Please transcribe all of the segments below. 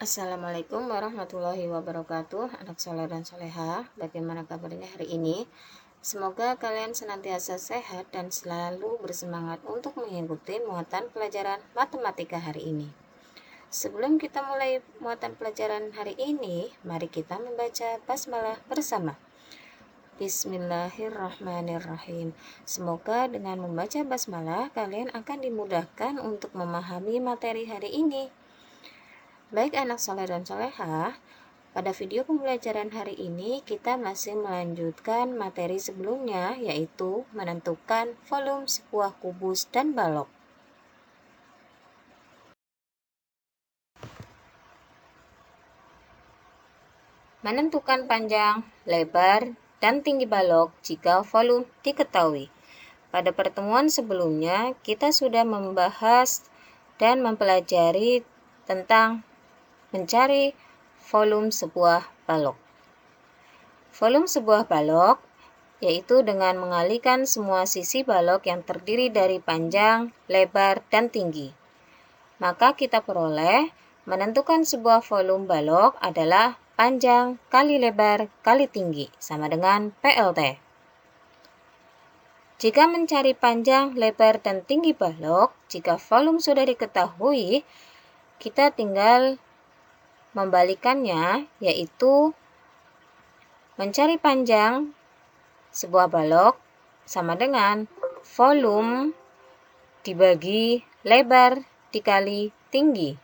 Assalamualaikum warahmatullahi wabarakatuh. Anak soleh dan soleha, bagaimana kabarnya hari ini? Semoga kalian senantiasa sehat dan selalu bersemangat untuk mengikuti muatan pelajaran matematika hari ini. Sebelum kita mulai muatan pelajaran hari ini, mari kita membaca basmalah bersama. Bismillahirrahmanirrahim. Semoga dengan membaca basmalah kalian akan dimudahkan untuk memahami materi hari ini. Baik anak soleh dan soleha, pada video pembelajaran hari ini kita masih melanjutkan materi sebelumnya, yaitu menentukan volume sebuah kubus dan balok. Menentukan panjang, lebar, dan tinggi balok jika volume diketahui. Pada pertemuan sebelumnya, kita sudah membahas dan mempelajari tentang mencari volume sebuah balok. Volume sebuah balok yaitu dengan mengalihkan semua sisi balok yang terdiri dari panjang, lebar, dan tinggi. Maka kita peroleh menentukan sebuah volume balok adalah panjang kali lebar kali tinggi sama dengan PLT. Jika mencari panjang, lebar, dan tinggi balok, jika volume sudah diketahui, kita tinggal membalikannya, yaitu mencari panjang sebuah balok sama dengan volume dibagi lebar dikali tinggi.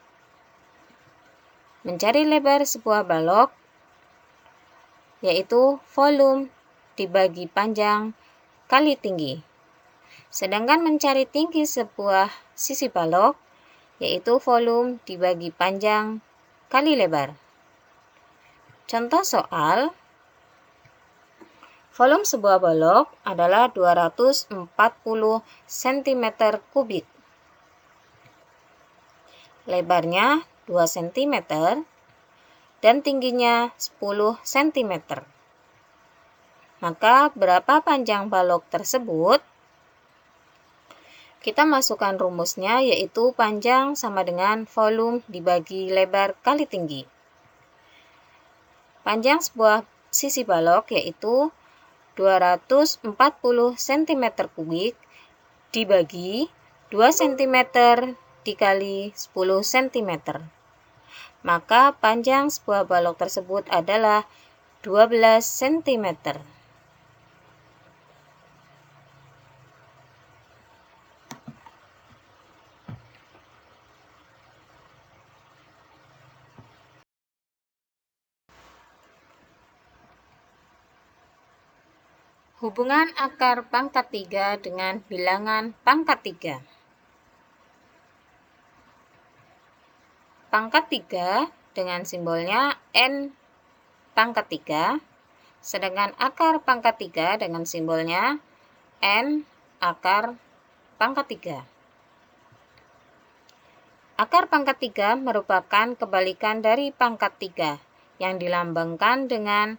Mencari lebar sebuah balok yaitu volume dibagi panjang kali tinggi. Sedangkan mencari tinggi sebuah sisi balok yaitu volume dibagi panjang kali lebar. Contoh soal, volume sebuah balok adalah 240 cm kubik. Lebarnya 2 cm dan tingginya 10 cm. Maka berapa panjang balok tersebut? Kita masukkan rumusnya, yaitu panjang sama dengan volume dibagi lebar kali tinggi. Panjang sebuah sisi balok yaitu 240 cm kubik dibagi 2 cm dikali 10 cm. Maka panjang sebuah balok tersebut adalah 12 cm. Hubungan akar pangkat 3 dengan bilangan pangkat 3. Pangkat 3 dengan simbolnya N pangkat 3, sedangkan akar pangkat 3 dengan simbolnya N akar pangkat 3. Akar pangkat 3 merupakan kebalikan dari pangkat 3 yang dilambangkan dengan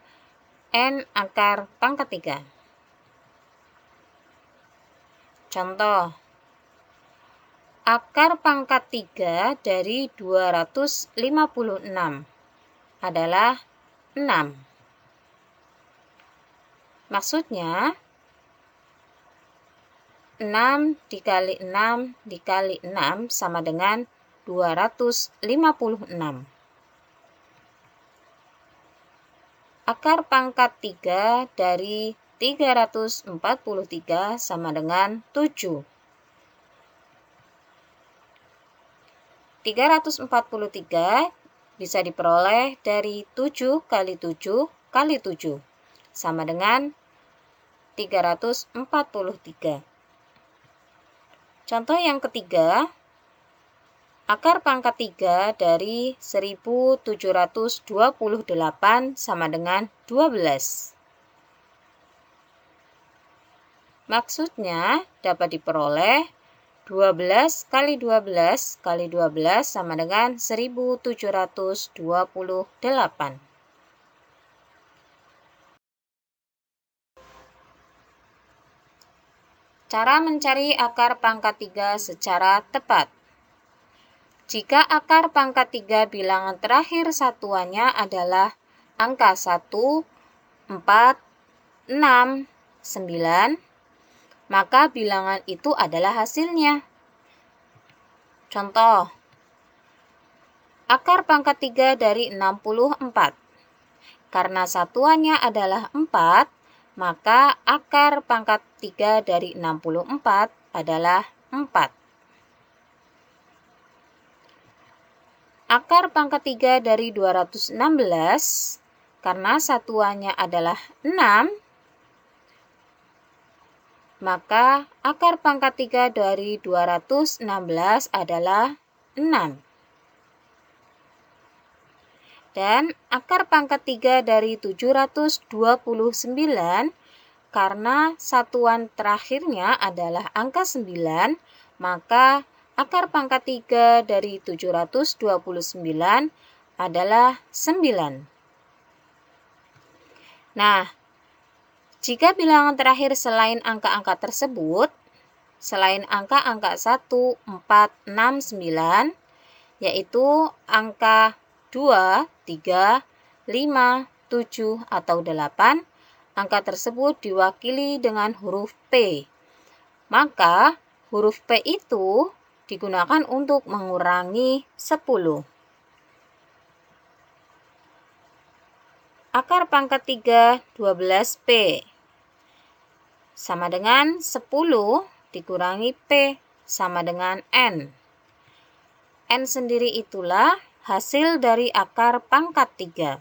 N akar pangkat 3. Contoh, akar pangkat 3 dari 256 adalah 6. Maksudnya, 6 dikali 6 dikali 6 sama dengan 256. Akar pangkat 3 dari 343 sama dengan 7. 343 bisa diperoleh dari 7 kali 7 kali 7 sama dengan 343. Contoh yang ketiga, akar pangkat 3 dari 1728 sama dengan 12. Maksudnya dapat diperoleh 12 kali 12 kali 12 sama dengan 1728. Cara mencari akar pangkat 3 secara tepat. Jika akar pangkat 3 bilangan terakhir satuannya adalah angka 1, 4, 6, 9, maka bilangan itu adalah hasilnya. Contoh, akar pangkat 3 dari 64. Karena satuannya adalah 4, maka akar pangkat 3 dari 64 adalah 4. Akar pangkat 3 dari 216, karena satuannya adalah 6, maka akar pangkat 3 dari 216 adalah 6. Dan akar pangkat 3 dari 729, karena satuan terakhirnya adalah angka 9, maka akar pangkat 3 dari 729 adalah 9. Nah, jika bilangan terakhir selain angka-angka tersebut, selain angka-angka 1, 4, 6, 9, yaitu angka 2, 3, 5, 7, atau 8, angka tersebut diwakili dengan huruf P. Maka, huruf P itu digunakan untuk mengurangi 10. Akar pangkat 3, 12P. Sama dengan 10 dikurangi P, sama dengan N. N sendiri itulah hasil dari akar pangkat 3.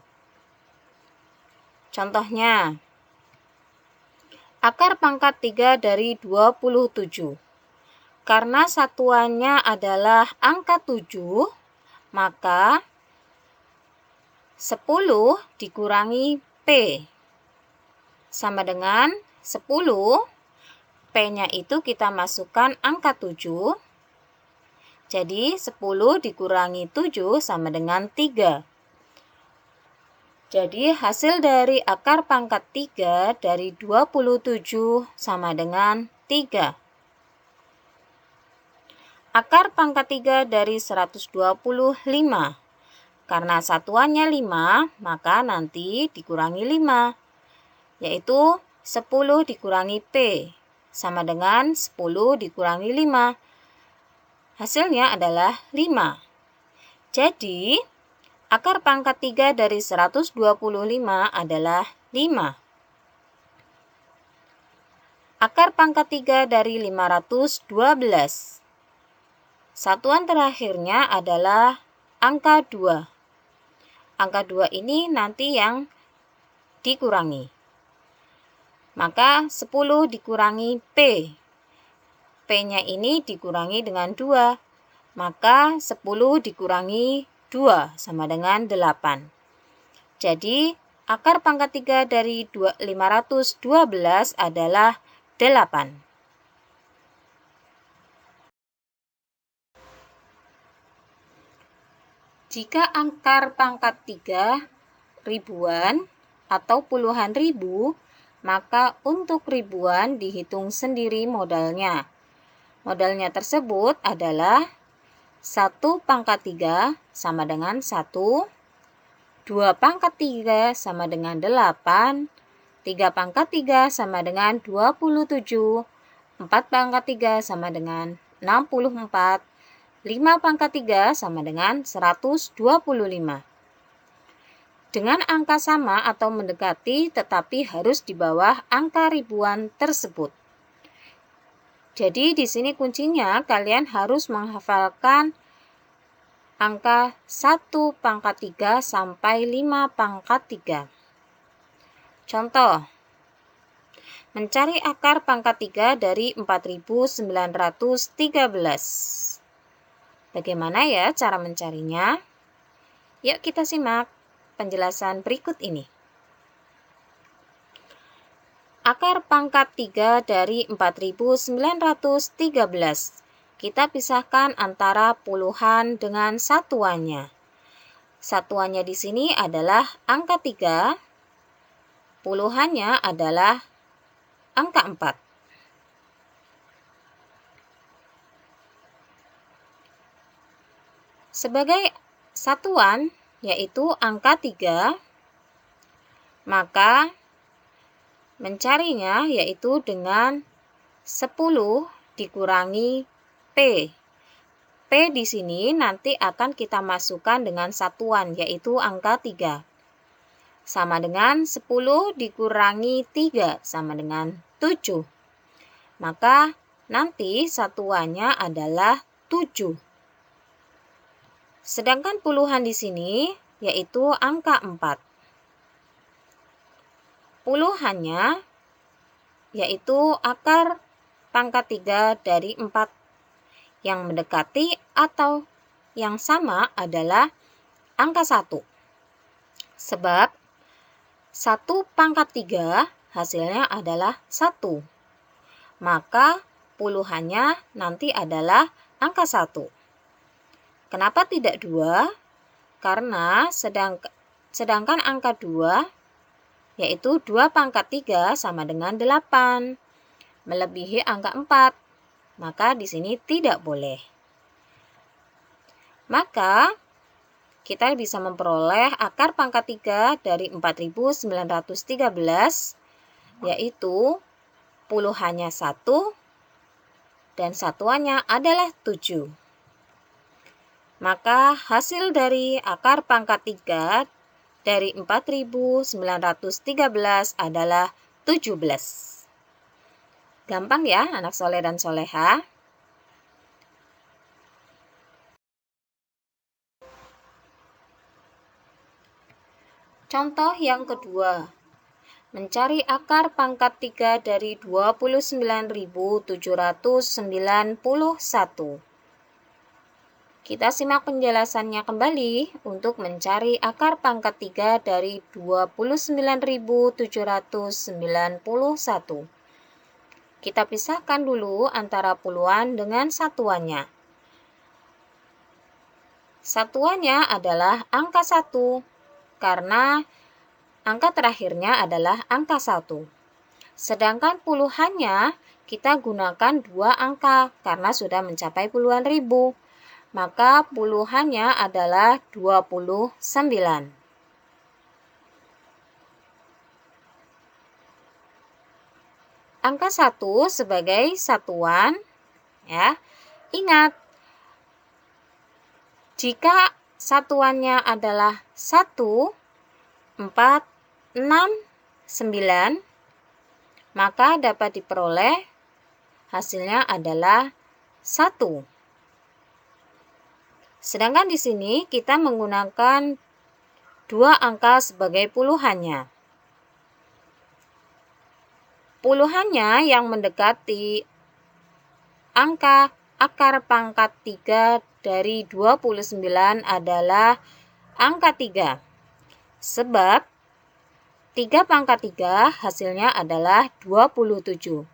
Contohnya, akar pangkat 3 dari 27. Karena satuannya adalah angka 7, maka 10 dikurangi P sama dengan 10. P-nya itu kita masukkan angka 7. Jadi 10 dikurangi 7 sama dengan 3. Jadi hasil dari akar pangkat 3 dari 27 sama dengan 3. Akar pangkat 3 dari 125. Karena satuannya 5, maka nanti dikurangi 5, yaitu 10 dikurangi P, sama dengan 10 dikurangi 5. Hasilnya adalah 5. Jadi, akar pangkat 3 dari 125 adalah 5. Akar pangkat 3 dari 512. Satuan terakhirnya adalah angka 2. Angka 2 ini nanti yang dikurangi. Maka 10 dikurangi P. P-nya ini dikurangi dengan 2. Maka 10 dikurangi 2 sama dengan 8. Jadi, akar pangkat 3 dari 512 adalah 8. Jika akar pangkat 3 ribuan atau puluhan ribu, maka untuk ribuan dihitung sendiri modalnya. Modalnya tersebut adalah 1 pangkat 3 sama dengan 1, 2 pangkat 3 sama dengan 8, 3 pangkat 3 sama dengan 27, 4 pangkat 3 sama dengan 64, 5 pangkat 3 sama dengan 125. Dengan angka sama atau mendekati, tetapi harus di bawah angka ribuan tersebut. Jadi di sini kuncinya kalian harus menghafalkan angka 1 pangkat 3 sampai 5 pangkat 3. Contoh, mencari akar pangkat 3 dari 4913. Bagaimana ya cara mencarinya? Yuk kita simak penjelasan berikut ini. Akar pangkat 3 dari 4913. Kita pisahkan antara puluhan dengan satuannya. Satuannya di sini adalah angka 3, puluhannya adalah angka 4. Sebagai satuan yaitu angka 3, maka mencarinya yaitu dengan 10 dikurangi P. P di sini nanti akan kita masukkan dengan satuan yaitu angka 3. Sama dengan 10 dikurangi 3 sama dengan 7. Maka nanti satuannya adalah 7. Sedangkan puluhan di sini yaitu angka 4. Puluhannya yaitu akar pangkat 3 dari 4. Yang mendekati atau yang sama adalah angka 1. Sebab 1 pangkat 3 hasilnya adalah 1. Maka puluhannya nanti adalah angka 1. Kenapa tidak 2? Karena sedangkan angka 2 yaitu 2 pangkat 3 sama dengan 8. Melebihi angka 4. Maka di sini tidak boleh. Maka kita bisa memperoleh akar pangkat 3 dari 4913 yaitu puluhannya 1 dan satuannya adalah 7. Maka hasil dari akar pangkat 3 dari 4913 adalah 17. Gampang ya anak soleh dan soleha. Contoh yang kedua, mencari akar pangkat 3 dari 29.791. Kita simak penjelasannya kembali untuk mencari akar pangkat 3 dari 29.791. Kita pisahkan dulu antara puluhan dengan satuannya. Satuannya adalah angka 1. Karena angka terakhirnya adalah angka 1. Sedangkan puluhannya kita gunakan 2 angka karena sudah mencapai puluhan ribu. Maka puluhannya adalah 29. Angka 1 sebagai satuan, ya. Ingat, jika satuannya adalah 1, 4, 6, 9, maka dapat diperoleh hasilnya adalah 1. Sedangkan di sini kita menggunakan 2 angka sebagai puluhannya. Puluhannya yang mendekati angka akar pangkat 3 dari 29 adalah angka 3. Sebab 3 pangkat 3 hasilnya adalah 27.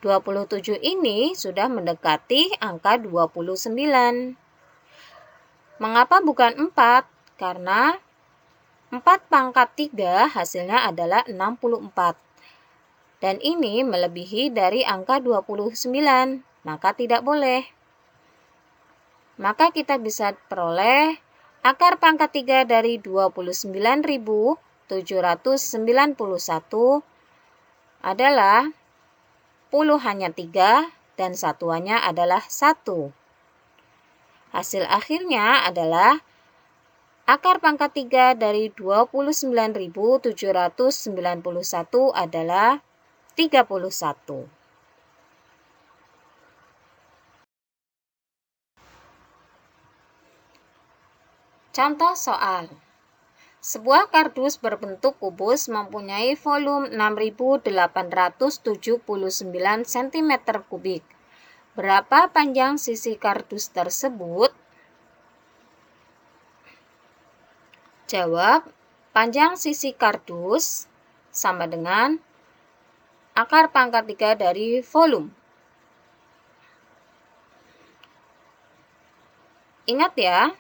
27 ini sudah mendekati angka 29. Mengapa bukan 4? Karena 4 pangkat 3 hasilnya adalah 64. Dan ini melebihi dari angka 29. Maka tidak boleh. Maka kita bisa peroleh akar pangkat 3 dari 29.791 adalah puluhannya 3 dan satuannya adalah 1. Hasil akhirnya adalah akar pangkat 3 dari 29.791 adalah 31. Contoh soal. Sebuah kardus berbentuk kubus mempunyai volume 6.879 cm3. Berapa panjang sisi kardus tersebut? Jawab, panjang sisi kardus sama dengan akar pangkat 3 dari volume. Ingat ya,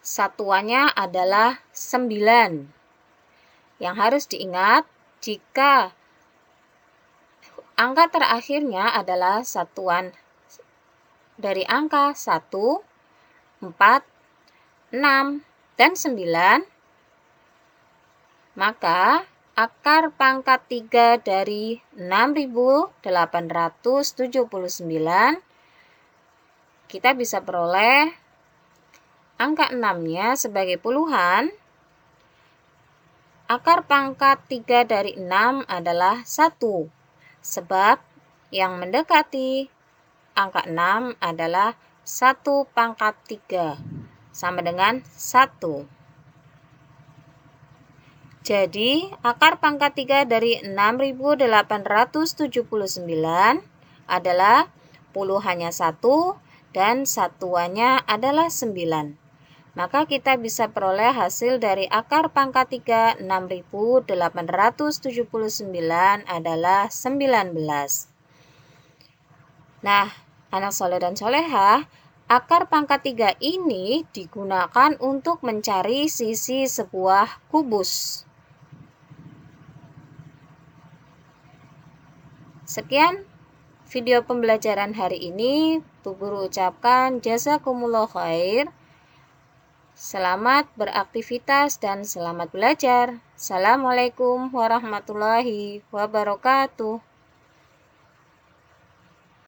satuannya adalah 9. Yang harus diingat, jika angka terakhirnya adalah satuan dari angka 1, 4, 6, dan 9, maka akar pangkat 3 dari 6.879 kita bisa peroleh angka 6-nya sebagai puluhan. Akar pangkat 3 dari 6 adalah 1, sebab yang mendekati angka 6 adalah 1 pangkat 3, sama dengan 1. Jadi, akar pangkat 3 dari 6.879 adalah puluhannya 1 dan satuannya adalah 9. Maka kita bisa peroleh hasil dari akar pangkat 3 6.879 adalah 19. Nah, anak soleh dan solehah, akar pangkat 3 ini digunakan untuk mencari sisi sebuah kubus. Sekian video pembelajaran hari ini. Bu Guru ucapkan jazakumullah khair. Selamat beraktivitas dan selamat belajar. Assalamualaikum warahmatullahi wabarakatuh.